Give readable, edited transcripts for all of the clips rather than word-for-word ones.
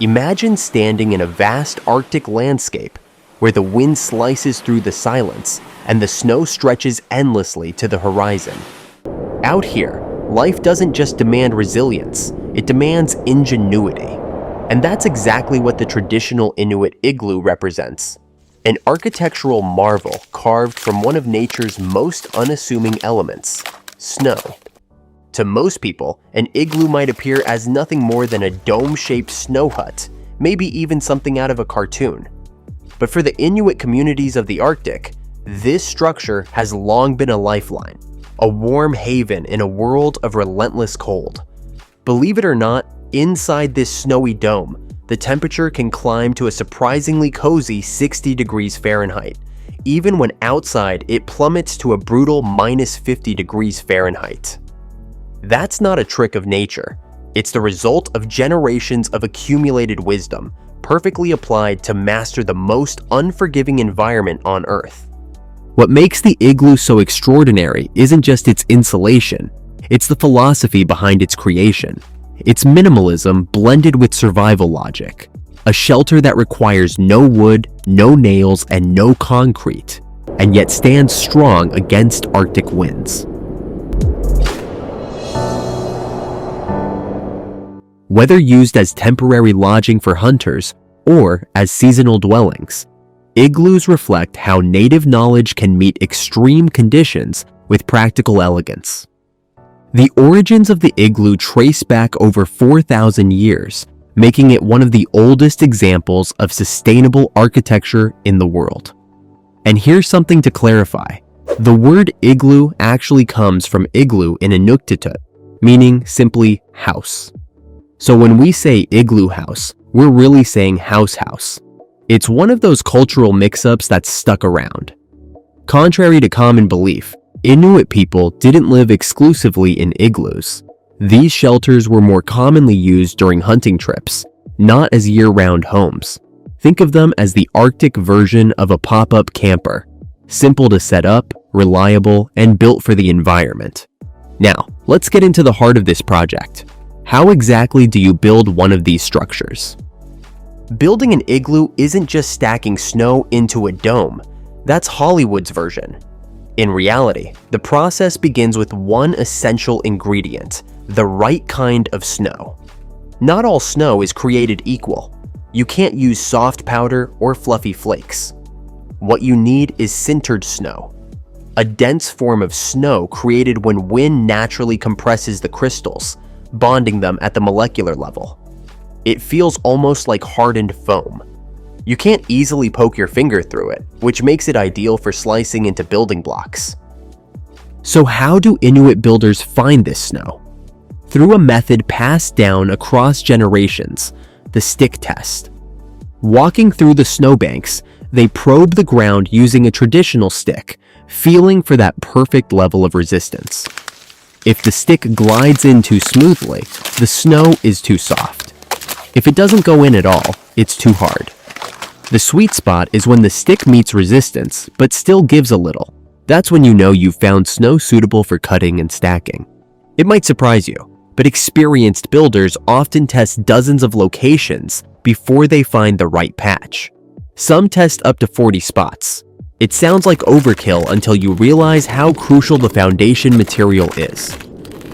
Imagine standing in a vast Arctic landscape where the wind slices through the silence and the snow stretches endlessly to the horizon. Out here, life doesn't just demand resilience, it demands ingenuity. And that's exactly what the traditional Inuit igloo represents. An architectural marvel carved from one of nature's most unassuming elements, snow. To most people, an igloo might appear as nothing more than a dome-shaped snow hut, maybe even something out of a cartoon. But for the Inuit communities of the Arctic, this structure has long been a lifeline, a warm haven in a world of relentless cold. Believe it or not, inside this snowy dome, the temperature can climb to a surprisingly cozy 60 degrees Fahrenheit, even when outside it plummets to a brutal minus 50 degrees Fahrenheit. That's not a trick of nature. It's the result of generations of accumulated wisdom, perfectly applied to master the most unforgiving environment on Earth. What makes the igloo so extraordinary isn't just its insulation, it's the philosophy behind its creation. It's minimalism blended with survival logic, a shelter that requires no wood, no nails, and no concrete, and yet stands strong against Arctic winds. Whether used as temporary lodging for hunters or as seasonal dwellings, igloos reflect how native knowledge can meet extreme conditions with practical elegance. The origins of the igloo trace back over 4,000 years, making it one of the oldest examples of sustainable architecture in the world. And here's something to clarify. The word igloo actually comes from igloo in Inuktitut, meaning simply house. So when we say igloo house, we're really saying house. It's one of those cultural mix-ups that's stuck around. Contrary to common belief, Inuit people didn't live exclusively in igloos. These shelters were more commonly used during hunting trips, not as year-round homes. Think of them as the Arctic version of a pop-up camper. Simple to set up, reliable, and built for the environment. Now, let's get into the heart of this project. How exactly do you build one of these structures? Building an igloo isn't just stacking snow into a dome. That's Hollywood's version. In reality, the process begins with one essential ingredient, the right kind of snow. Not all snow is created equal. You can't use soft powder or fluffy flakes. What you need is sintered snow, a dense form of snow created when wind naturally compresses the crystals, bonding them at the molecular level. It feels almost like hardened foam. You can't easily poke your finger through it, which makes it ideal for slicing into building blocks. So how do Inuit builders find this snow? Through a method passed down across generations, the stick test. Walking through the snowbanks, they probe the ground using a traditional stick, feeling for that perfect level of resistance. If the stick glides in too smoothly, the snow is too soft. If it doesn't go in at all, it's too hard. The sweet spot is when the stick meets resistance, but still gives a little. That's when you know you've found snow suitable for cutting and stacking. It might surprise you, but experienced builders often test dozens of locations before they find the right patch. Some test up to 40 spots. It sounds like overkill until you realize how crucial the foundation material is.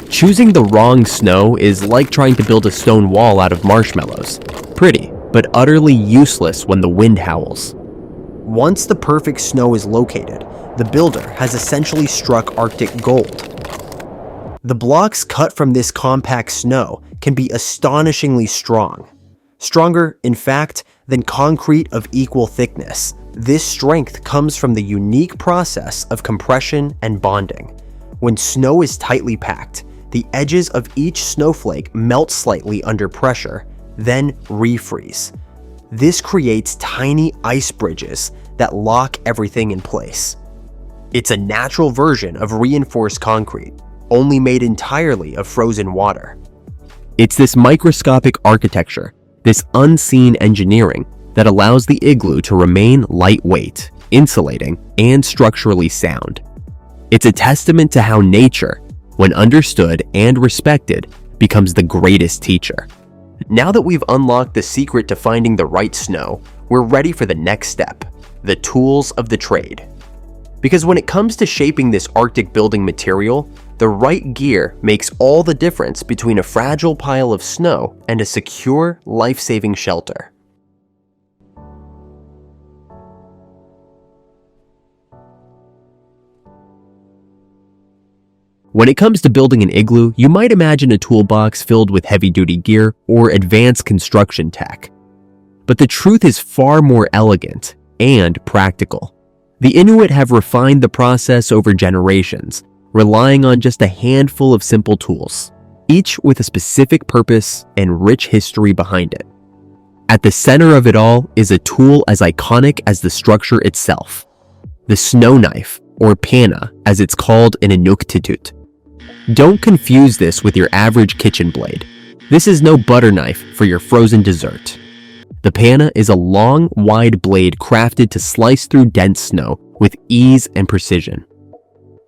Choosing the wrong snow is like trying to build a stone wall out of marshmallows. Pretty, but utterly useless when the wind howls. Once the perfect snow is located, the builder has essentially struck Arctic gold. The blocks cut from this compact snow can be astonishingly strong. Stronger, in fact, than concrete of equal thickness. This strength comes from the unique process of compression and bonding. When snow is tightly packed, the edges of each snowflake melt slightly under pressure, then refreeze. This creates tiny ice bridges that lock everything in place. It's a natural version of reinforced concrete, only made entirely of frozen water. It's this microscopic architecture, this unseen engineering, that allows the igloo to remain lightweight, insulating, and structurally sound. It's a testament to how nature, when understood and respected, becomes the greatest teacher. Now that we've unlocked the secret to finding the right snow, we're ready for the next step, the tools of the trade. Because when it comes to shaping this Arctic building material, the right gear makes all the difference between a fragile pile of snow and a secure, life-saving shelter. When it comes to building an igloo, you might imagine a toolbox filled with heavy-duty gear or advanced construction tech. But the truth is far more elegant and practical. The Inuit have refined the process over generations, relying on just a handful of simple tools, each with a specific purpose and rich history behind it. At the center of it all is a tool as iconic as the structure itself, the snow knife, or pana as it's called in Inuktitut. Don't confuse this with your average kitchen blade. This is no butter knife for your frozen dessert. The pana is a long, wide blade crafted to slice through dense snow with ease and precision.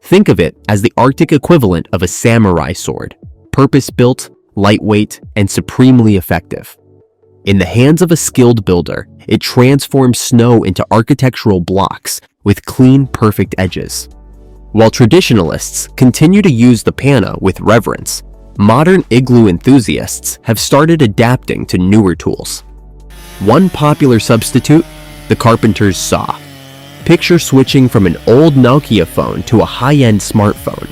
Think of it as the Arctic equivalent of a samurai sword, purpose-built, lightweight, and supremely effective. In the hands of a skilled builder, it transforms snow into architectural blocks with clean, perfect edges. While traditionalists continue to use the pana with reverence, modern igloo enthusiasts have started adapting to newer tools. One popular substitute, the carpenter's saw. Picture switching from an old Nokia phone to a high-end smartphone.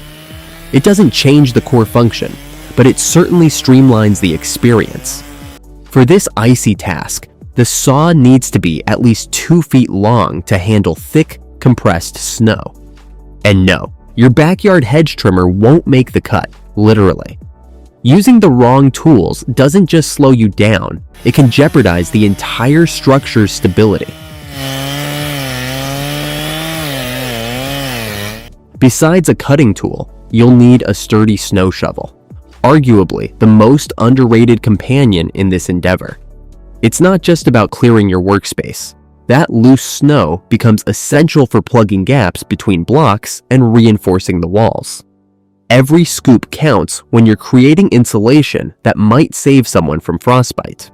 It doesn't change the core function, but it certainly streamlines the experience. For this icy task, the saw needs to be at least 2 feet long to handle thick, compressed snow. And no, your backyard hedge trimmer won't make the cut, literally. Using the wrong tools doesn't just slow you down, it can jeopardize the entire structure's stability. Besides a cutting tool, you'll need a sturdy snow shovel, arguably the most underrated companion in this endeavor. It's not just about clearing your workspace. That loose snow becomes essential for plugging gaps between blocks and reinforcing the walls. Every scoop counts when you're creating insulation that might save someone from frostbite.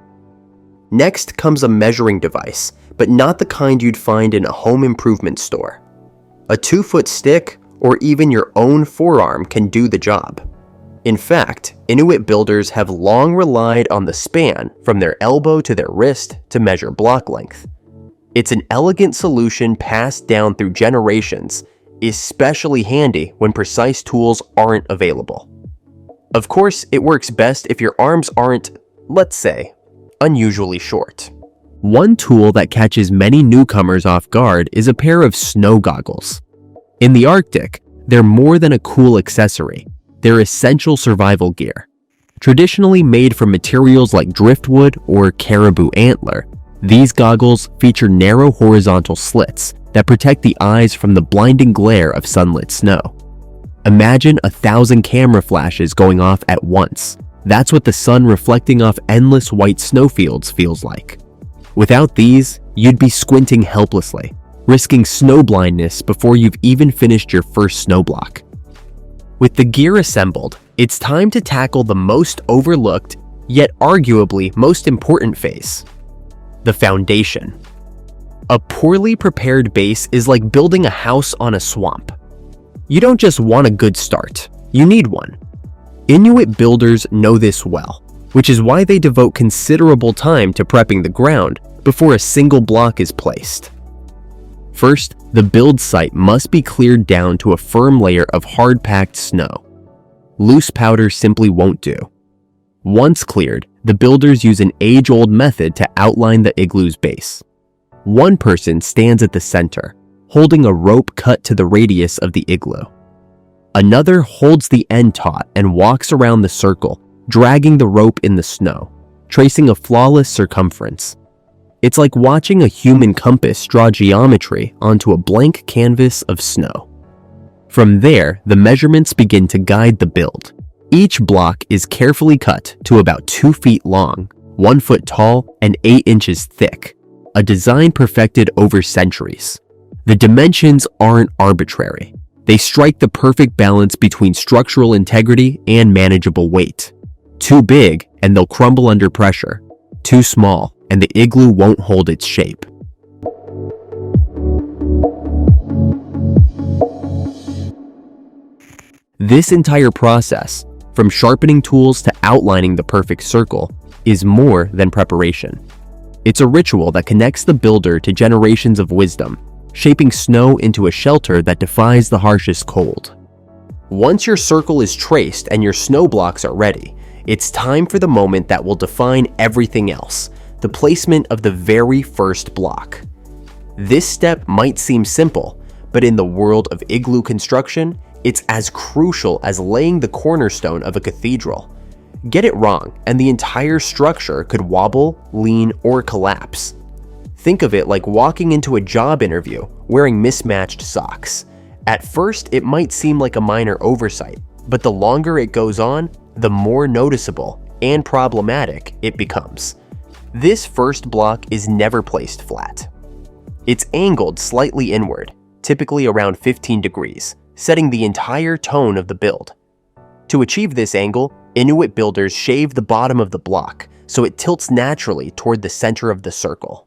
Next comes a measuring device, but not the kind you'd find in a home improvement store. A 2-foot stick or even your own forearm can do the job. In fact, Inuit builders have long relied on the span from their elbow to their wrist to measure block length. It's an elegant solution passed down through generations, especially handy when precise tools aren't available. Of course, it works best if your arms aren't, let's say, unusually short. One tool that catches many newcomers off guard is a pair of snow goggles. In the Arctic, they're more than a cool accessory. They're essential survival gear. Traditionally made from materials like driftwood or caribou antler, these goggles feature narrow horizontal slits that protect the eyes from the blinding glare of sunlit snow. Imagine 1,000 camera flashes going off at once. That's what the sun reflecting off endless white snowfields feels like. Without these, you'd be squinting helplessly, risking snow blindness before you've even finished your first snow block. With the gear assembled, it's time to tackle the most overlooked, yet arguably most important phase: the foundation. A poorly prepared base is like building a house on a swamp. You don't just want a good start, you need one. Inuit builders know this well, which is why they devote considerable time to prepping the ground before a single block is placed. First, the build site must be cleared down to a firm layer of hard-packed snow. Loose powder simply won't do. Once cleared, the builders use an age-old method to outline the igloo's base. One person stands at the center, holding a rope cut to the radius of the igloo. Another holds the end taut and walks around the circle, dragging the rope in the snow, tracing a flawless circumference. It's like watching a human compass draw geometry onto a blank canvas of snow. From there, the measurements begin to guide the build. Each block is carefully cut to about 2 feet long, 1 foot tall, and 8 inches thick, a design perfected over centuries. The dimensions aren't arbitrary. They strike the perfect balance between structural integrity and manageable weight. Too big, and they'll crumble under pressure. Too small, and the igloo won't hold its shape. This entire process, from sharpening tools to outlining the perfect circle, is more than preparation. It's a ritual that connects the builder to generations of wisdom, shaping snow into a shelter that defies the harshest cold. Once your circle is traced and your snow blocks are ready, it's time for the moment that will define everything else, the placement of the very first block. This step might seem simple, but in the world of igloo construction, it's as crucial as laying the cornerstone of a cathedral. Get it wrong, and the entire structure could wobble, lean, or collapse. Think of it like walking into a job interview wearing mismatched socks. At first, it might seem like a minor oversight, but the longer it goes on, the more noticeable and problematic it becomes. This first block is never placed flat. It's angled slightly inward, typically around 15 degrees, setting the entire tone of the build. To achieve this angle, Inuit builders shave the bottom of the block so it tilts naturally toward the center of the circle.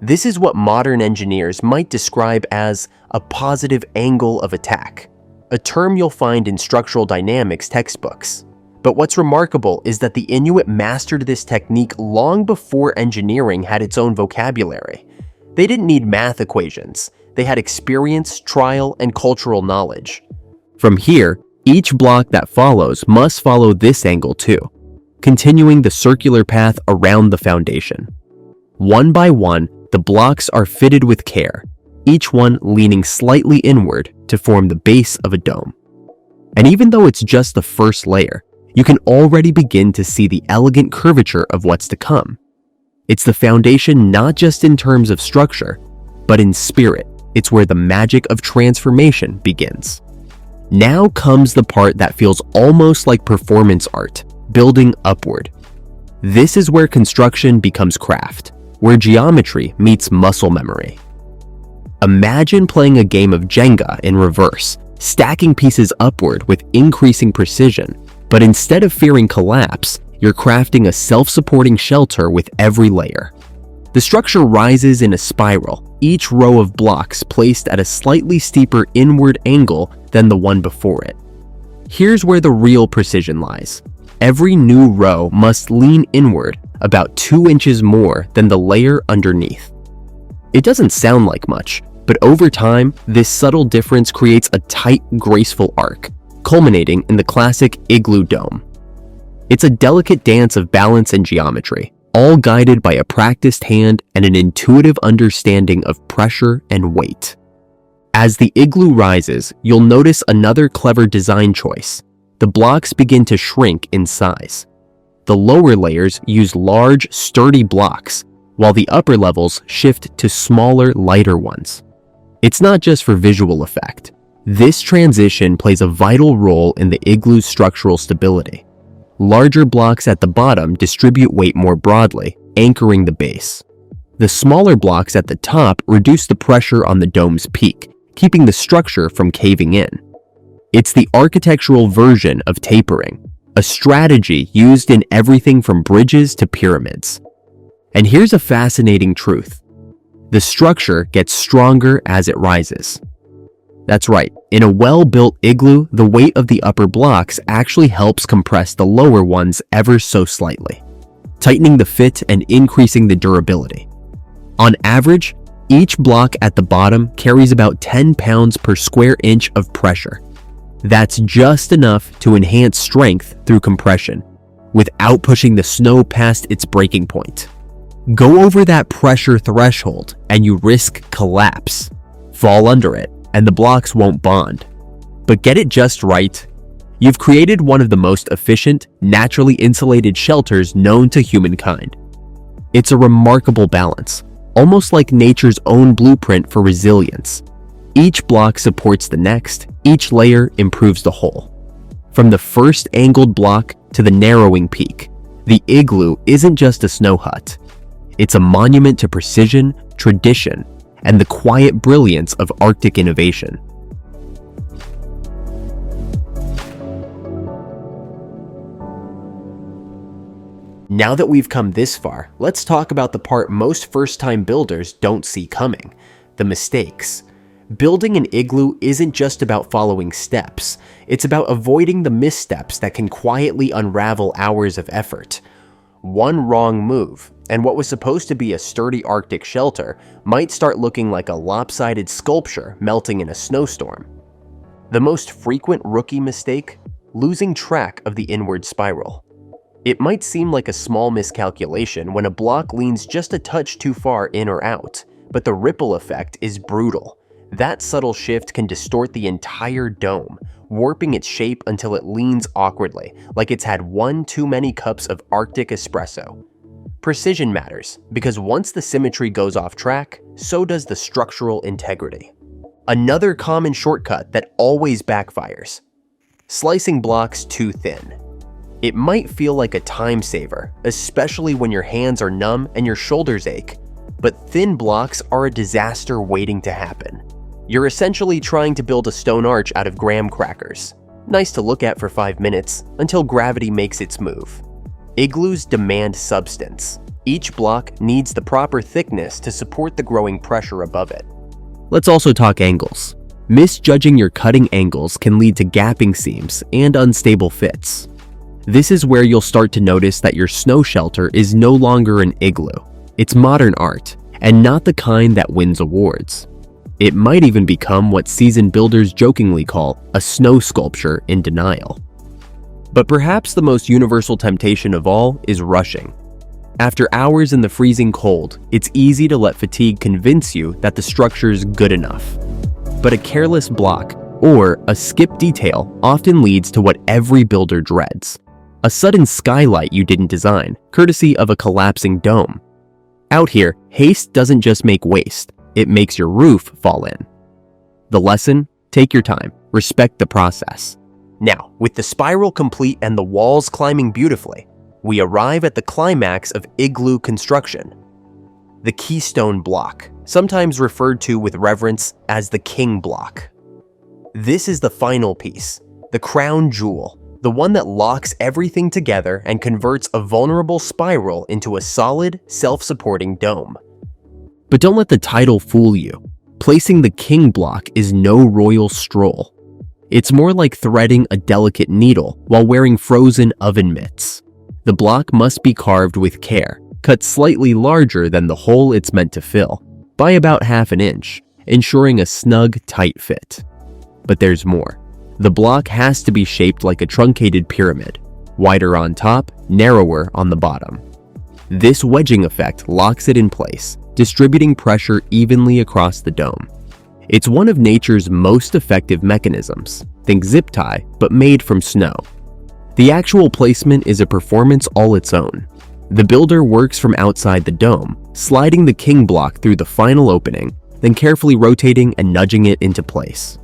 This is what modern engineers might describe as a positive angle of attack, a term you'll find in structural dynamics textbooks. But what's remarkable is that the Inuit mastered this technique long before engineering had its own vocabulary. They didn't need math equations. They had experience, trial, and cultural knowledge. From here, each block that follows must follow this angle too, continuing the circular path around the foundation. One by one, the blocks are fitted with care, each one leaning slightly inward to form the base of a dome. And even though it's just the first layer, you can already begin to see the elegant curvature of what's to come. It's the foundation not just in terms of structure, but in spirit. It's where the magic of transformation begins. Now comes the part that feels almost like performance art, building upward. This is where construction becomes craft, where geometry meets muscle memory. Imagine playing a game of Jenga in reverse, stacking pieces upward with increasing precision, but instead of fearing collapse, you're crafting a self-supporting shelter with every layer. The structure rises in a spiral, each row of blocks placed at a slightly steeper inward angle than the one before it. Here's where the real precision lies. Every new row must lean inward about 2 inches more than the layer underneath. It doesn't sound like much, but over time, this subtle difference creates a tight, graceful arc, culminating in the classic igloo dome. It's a delicate dance of balance and geometry, all guided by a practiced hand and an intuitive understanding of pressure and weight. As the igloo rises, you'll notice another clever design choice. The blocks begin to shrink in size. The lower layers use large, sturdy blocks, while the upper levels shift to smaller, lighter ones. It's not just for visual effect. This transition plays a vital role in the igloo's structural stability. Larger blocks at the bottom distribute weight more broadly, anchoring the base. The smaller blocks at the top reduce the pressure on the dome's peak, keeping the structure from caving in. It's the architectural version of tapering, a strategy used in everything from bridges to pyramids. And here's a fascinating truth. The structure gets stronger as it rises. That's right, in a well-built igloo, the weight of the upper blocks actually helps compress the lower ones ever so slightly, tightening the fit and increasing the durability. On average, each block at the bottom carries about 10 pounds per square inch of pressure. That's just enough to enhance strength through compression, without pushing the snow past its breaking point. Go over that pressure threshold and you risk collapse. Fall under it, and the blocks won't bond. But get it just right, you've created one of the most efficient, naturally insulated shelters known to humankind. It's a remarkable balance, almost like nature's own blueprint for resilience. Each block supports the next, each layer improves the whole. From the first angled block to the narrowing peak, the igloo isn't just a snow hut. It's a monument to precision, tradition, and the quiet brilliance of Arctic innovation. Now that we've come this far, let's talk about the part most first-time builders don't see coming: the mistakes. Building an igloo isn't just about following steps, it's about avoiding the missteps that can quietly unravel hours of effort. One wrong move, and what was supposed to be a sturdy Arctic shelter might start looking like a lopsided sculpture melting in a snowstorm. The most frequent rookie mistake: losing track of the inward spiral. It might seem like a small miscalculation when a block leans just a touch too far in or out, but the ripple effect is brutal. That subtle shift can distort the entire dome, warping its shape until it leans awkwardly, like it's had one too many cups of Arctic espresso. Precision matters, because once the symmetry goes off track, so does the structural integrity. Another common shortcut that always backfires: slicing blocks too thin. It might feel like a time saver, especially when your hands are numb and your shoulders ache, but thin blocks are a disaster waiting to happen. You're essentially trying to build a stone arch out of graham crackers. Nice to look at for 5 minutes, until gravity makes its move. Igloos demand substance. Each block needs the proper thickness to support the growing pressure above it. Let's also talk angles. Misjudging your cutting angles can lead to gapping seams and unstable fits. This is where you'll start to notice that your snow shelter is no longer an igloo. It's modern art, and not the kind that wins awards. It might even become what seasoned builders jokingly call a snow sculpture in denial. But perhaps the most universal temptation of all is rushing. After hours in the freezing cold, it's easy to let fatigue convince you that the structure's good enough. But a careless block or a skipped detail often leads to what every builder dreads: a sudden skylight you didn't design, courtesy of a collapsing dome. Out here, haste doesn't just make waste, it makes your roof fall in. The lesson: take your time, respect the process. Now, with the spiral complete and the walls climbing beautifully, we arrive at the climax of igloo construction: the keystone block, sometimes referred to with reverence as the king block. This is the final piece, the crown jewel, the one that locks everything together and converts a vulnerable spiral into a solid, self-supporting dome. But don't let the title fool you. Placing the king block is no royal stroll. It's more like threading a delicate needle while wearing frozen oven mitts. The block must be carved with care, cut slightly larger than the hole it's meant to fill, by about ½ an inch, ensuring a snug, tight fit. But there's more. The block has to be shaped like a truncated pyramid, wider on top, narrower on the bottom. This wedging effect locks it in place, distributing pressure evenly across the dome. It's one of nature's most effective mechanisms. Think zip tie, but made from snow. The actual placement is a performance all its own. The builder works from outside the dome, sliding the king block through the final opening, then carefully rotating and nudging it into place.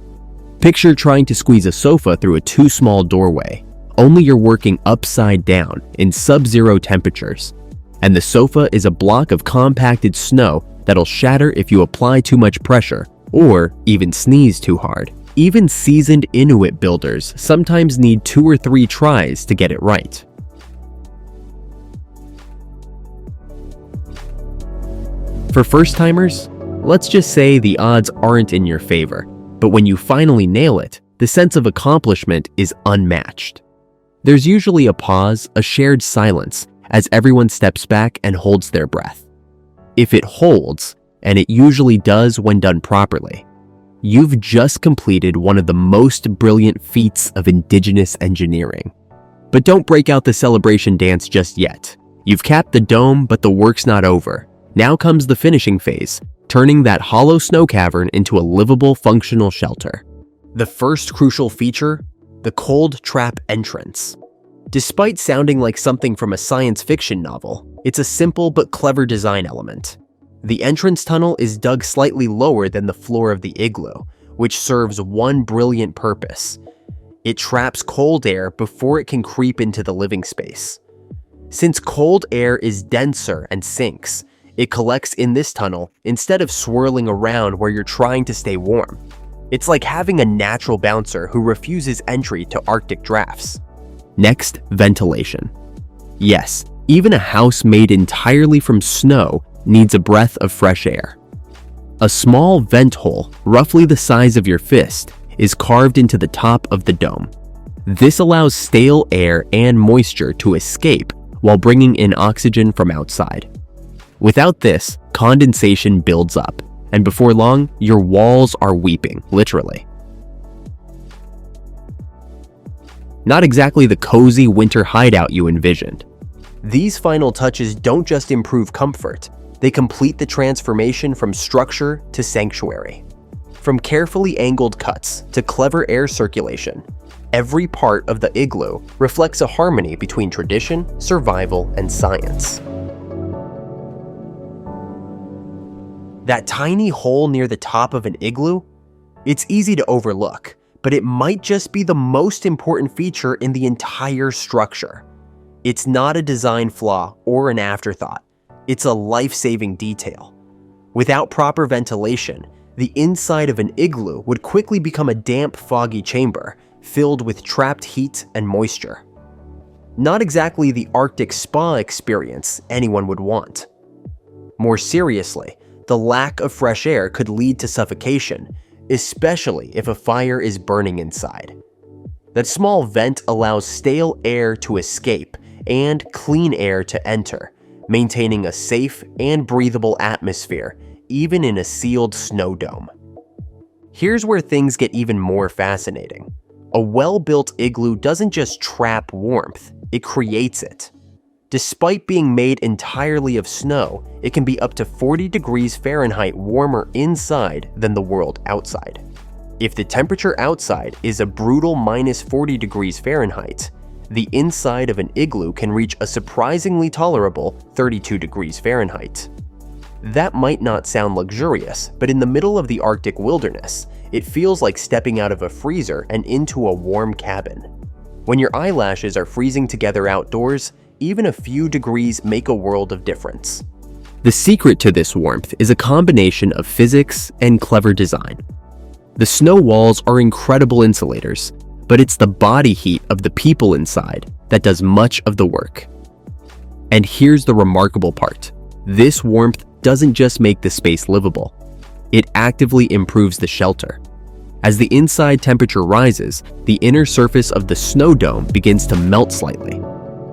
Picture trying to squeeze a sofa through a too small doorway, only you're working upside down in sub-zero temperatures. And the sofa is a block of compacted snow that'll shatter if you apply too much pressure or even sneeze too hard. Even seasoned Inuit builders sometimes need 2 or 3 tries to get it right. For first-timers, let's just say the odds aren't in your favor, but when you finally nail it, the sense of accomplishment is unmatched. There's usually a pause, a shared silence, as everyone steps back and holds their breath. If it holds, and it usually does when done properly, you've just completed one of the most brilliant feats of indigenous engineering. But don't break out the celebration dance just yet. You've capped the dome, but the work's not over. Now comes the finishing phase, turning that hollow snow cavern into a livable, functional shelter. The first crucial feature: the cold trap entrance. Despite sounding like something from a science fiction novel, it's a simple but clever design element. The entrance tunnel is dug slightly lower than the floor of the igloo, which serves one brilliant purpose. It traps cold air before it can creep into the living space. Since cold air is denser and sinks, it collects in this tunnel instead of swirling around where you're trying to stay warm. It's like having a natural bouncer who refuses entry to Arctic drafts. Next, ventilation. Yes, Even a house made entirely from snow needs a breath of fresh air. A small vent hole, roughly the size of your fist, is carved into the top of the dome. This allows stale air and moisture to escape while bringing in oxygen from outside. Without this, condensation builds up, and before long, your walls are weeping, literally. Not exactly the cozy winter hideout you envisioned. These final touches don't just improve comfort, they complete the transformation from structure to sanctuary. From carefully angled cuts to clever air circulation, every part of the igloo reflects a harmony between tradition, survival, and science. That tiny hole near the top of an igloo? It's easy to overlook, but it might just be the most important feature in the entire structure. It's not a design flaw or an afterthought. It's a life-saving detail. Without proper ventilation, the inside of an igloo would quickly become a damp, foggy chamber filled with trapped heat and moisture. Not exactly the Arctic spa experience anyone would want. More seriously, the lack of fresh air could lead to suffocation, especially if a fire is burning inside. That small vent allows stale air to escape and clean air to enter, maintaining a safe and breathable atmosphere even in a sealed snow dome. Here's where things get even more fascinating. A well-built igloo doesn't just trap warmth, it creates it. Despite being made entirely of snow, it can be up to 40 degrees Fahrenheit warmer inside than the world outside. If the temperature outside is a brutal minus 40 degrees Fahrenheit, the inside of an igloo can reach a surprisingly tolerable 32 degrees Fahrenheit. That might not sound luxurious, but in the middle of the Arctic wilderness, it feels like stepping out of a freezer and into a warm cabin. When your eyelashes are freezing together outdoors, even a few degrees make a world of difference. The secret to this warmth is a combination of physics and clever design. The snow walls are incredible insulators, but it's the body heat of the people inside that does much of the work. And here's the remarkable part. This warmth doesn't just make the space livable, it actively improves the shelter. As the inside temperature rises, the inner surface of the snow dome begins to melt slightly.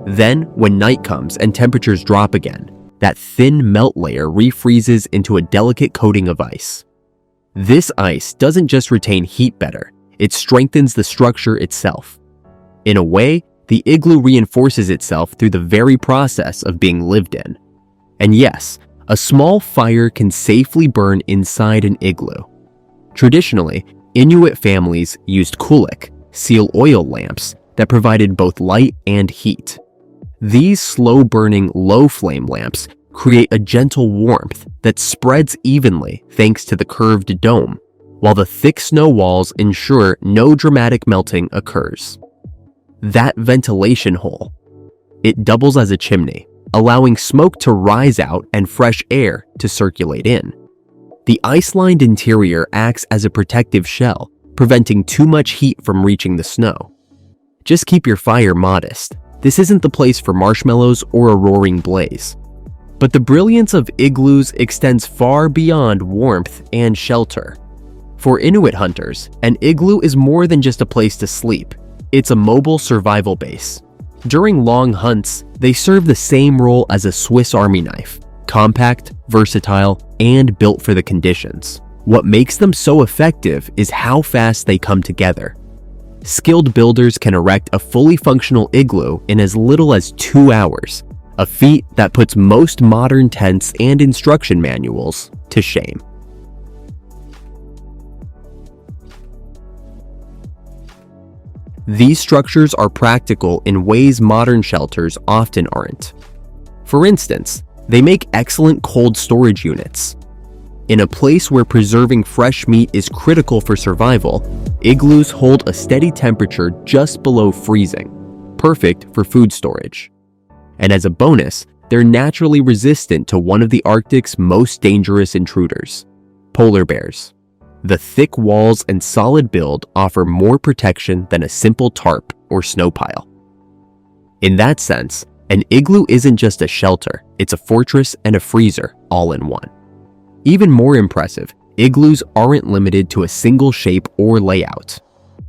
Then, when night comes and temperatures drop again, that thin melt layer refreezes into a delicate coating of ice. This ice doesn't just retain heat better, it strengthens the structure itself. In a way, the igloo reinforces itself through the very process of being lived in. And yes, a small fire can safely burn inside an igloo. Traditionally, Inuit families used kulik, seal oil lamps, that provided both light and heat. These slow-burning, low-flame lamps create a gentle warmth that spreads evenly thanks to the curved dome, while the thick snow walls ensure no dramatic melting occurs. That ventilation hole, it doubles as a chimney, allowing smoke to rise out and fresh air to circulate in. The ice-lined interior acts as a protective shell, preventing too much heat from reaching the snow. Just keep your fire modest. This isn't the place for marshmallows or a roaring blaze. But the brilliance of igloos extends far beyond warmth and shelter. For Inuit hunters, an igloo is more than just a place to sleep. It's a mobile survival base. During long hunts, they serve the same role as a Swiss Army knife, compact, versatile, and built for the conditions. What makes them so effective is how fast they come together. Skilled builders can erect a fully functional igloo in as little as 2 hours, a feat that puts most modern tents and instruction manuals to shame. These structures are practical in ways modern shelters often aren't. For instance, they make excellent cold storage units. In a place where preserving fresh meat is critical for survival, igloos hold a steady temperature just below freezing, perfect for food storage. And as a bonus, they're naturally resistant to one of the Arctic's most dangerous intruders, polar bears. The thick walls and solid build offer more protection than a simple tarp or snow pile. In that sense, An igloo isn't just a shelter, it's a fortress and a freezer all in one. Even more impressive, igloos aren't limited to a single shape or layout.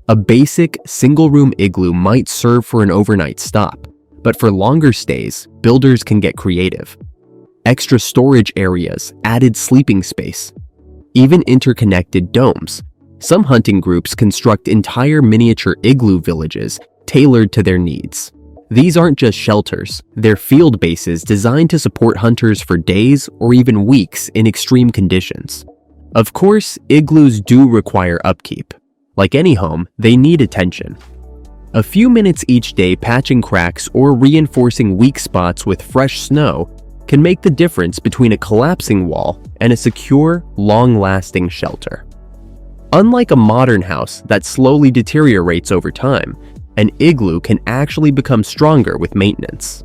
A basic single-room igloo might serve for an overnight stop, but for longer stays, builders can get creative. Extra storage areas, added sleeping space, even interconnected domes. Some hunting groups construct entire miniature igloo villages tailored to their needs. These aren't just shelters, they're field bases designed to support hunters for days or even weeks in extreme conditions. Of course, igloos do require upkeep. Like any home, they need attention. A few minutes each day patching cracks or reinforcing weak spots with fresh snow can make the difference between a collapsing wall and a secure, long-lasting shelter. Unlike a modern house that slowly deteriorates over time, an igloo can actually become stronger with maintenance.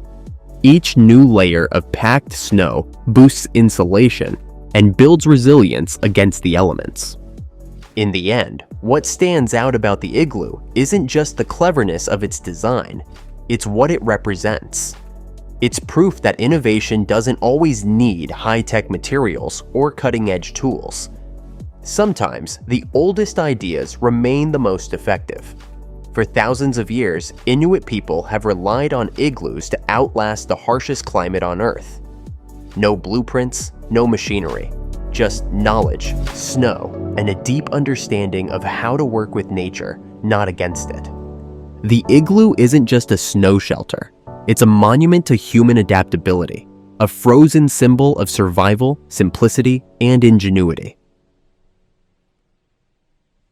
Each new layer of packed snow boosts insulation and builds resilience against the elements. In the end, what stands out about the igloo isn't just the cleverness of its design, it's what it represents. It's proof that innovation doesn't always need high-tech materials or cutting-edge tools. Sometimes, the oldest ideas remain the most effective. For thousands of years, Inuit people have relied on igloos to outlast the harshest climate on Earth. No blueprints, no machinery, just knowledge, snow, and a deep understanding of how to work with nature, not against it. The igloo isn't just a snow shelter. It's a monument to human adaptability, a frozen symbol of survival, simplicity, and ingenuity.